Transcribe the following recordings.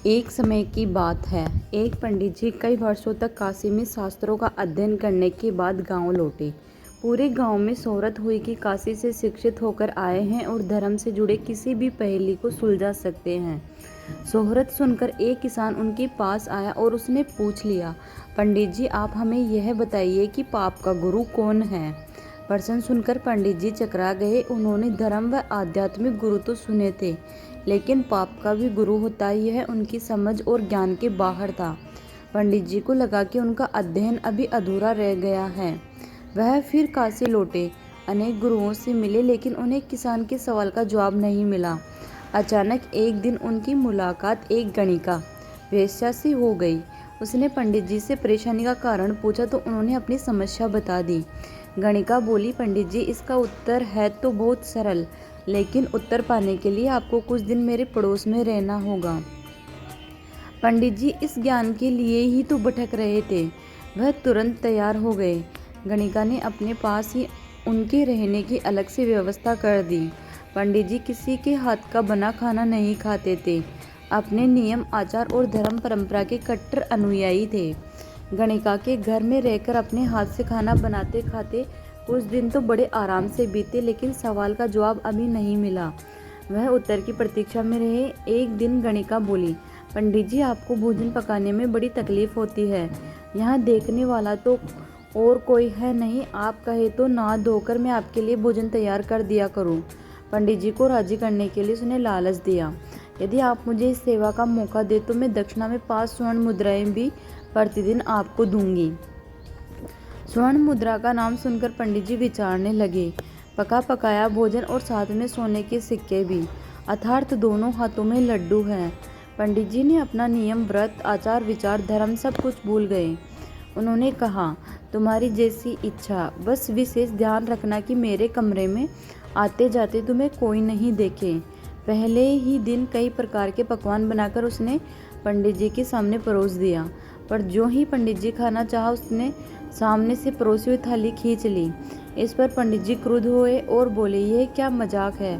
एक समय की बात है। एक पंडित जी कई वर्षों तक काशी में शास्त्रों का अध्ययन करने के बाद गांव लौटे। पूरे गांव में शोहरत हुई कि काशी से शिक्षित होकर आए हैं और धर्म से जुड़े किसी भी पहेली को सुलझा सकते हैं। शोहरत सुनकर एक किसान उनके पास आया और उसने पूछ लिया, पंडित जी आप हमें यह बताइए कि पाप का गुरु कौन है। प्रश्न सुनकर पंडित जी चकरा गए। उन्होंने धर्म व आध्यात्मिक गुरु तो सुने थे, लेकिन पाप का भी गुरु होता है, यह उनकी समझ और ज्ञान के बाहर था। पंडित जी को लगा कि उनका अध्ययन अभी अधूरा रह गया है। वह फिर काशी लौटे, अनेक गुरुओं से मिले, लेकिन उन्हें किसान के सवाल का जवाब नहीं मिला। अचानक एक दिन उनकी मुलाकात एक गणिका वेश्या से हो गई। उसने पंडित जी से परेशानी का कारण पूछा तो उन्होंने अपनी समस्या बता दी। गणिका बोली, पंडित जी इसका उत्तर है तो बहुत सरल, लेकिन उत्तर पाने के लिए आपको कुछ दिन मेरे पड़ोस में रहना होगा। पंडित जी इस ज्ञान के लिए ही तो भटक रहे थे। वह तुरंत तैयार हो गए। गणिका ने अपने पास ही उनके रहने की अलग से व्यवस्था कर दी। पंडित जी किसी के हाथ का बना खाना नहीं खाते थे। अपने नियम, आचार और धर्म परंपरा के कट्टर अनुयायी थे। गणिका के घर में रहकर अपने हाथ से खाना बनाते खाते कुछ दिन तो बड़े आराम से बीते, लेकिन सवाल का जवाब अभी नहीं मिला। वह उत्तर की प्रतीक्षा में रहे। एक दिन गणिका बोली, पंडित जी आपको भोजन पकाने में बड़ी तकलीफ होती है। यहाँ देखने वाला तो और कोई है नहीं, आप कहे तो नहा धोकर मैं आपके लिए भोजन तैयार कर दिया करूँ। पंडित जी को राजी करने के लिए उसने लालच दिया, यदि आप मुझे इस सेवा का मौका दे तो मैं दक्षिणा में 5 स्वर्ण मुद्राएं भी प्रतिदिन आपको दूंगी। स्वर्ण मुद्रा का नाम सुनकर पंडित जी विचारने लगे। पका पकाया भोजन और साथ में सोने के सिक्के भी, अर्थात दोनों हाथों में लड्डू हैं। पंडित जी ने अपना नियम, व्रत, आचार, विचार, धर्म सब कुछ भूल गए। उन्होंने कहा, तुम्हारी जैसी इच्छा, बस विशेष ध्यान रखना कि मेरे कमरे में आते जाते तुम्हें कोई नहीं देखे। पहले ही दिन कई प्रकार के पकवान बनाकर उसने पंडित जी के सामने परोस दिया, पर जो ही पंडित जी खाना चाहा उसने सामने से परोसी हुई थाली खींच ली। इस पर पंडित जी क्रुद्ध हुए और बोले, यह क्या मजाक है।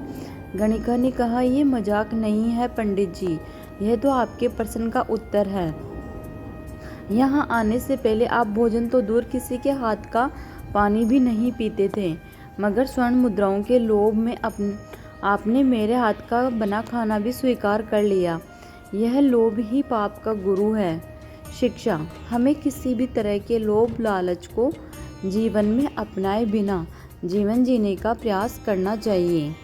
गणिका ने कहा, यह मजाक नहीं है पंडित जी, यह तो आपके प्रश्न का उत्तर है। यहाँ आने से पहले आप भोजन तो दूर किसी के हाथ का पानी भी नहीं पीते थे, मगर स्वर्ण मुद्राओं के लोभ में आपने मेरे हाथ का बना खाना भी स्वीकार कर लिया। यह लोभ ही पाप का गुरु है। शिक्षा, हमें किसी भी तरह के लोभ लालच को जीवन में अपनाए बिना जीवन जीने का प्रयास करना चाहिए।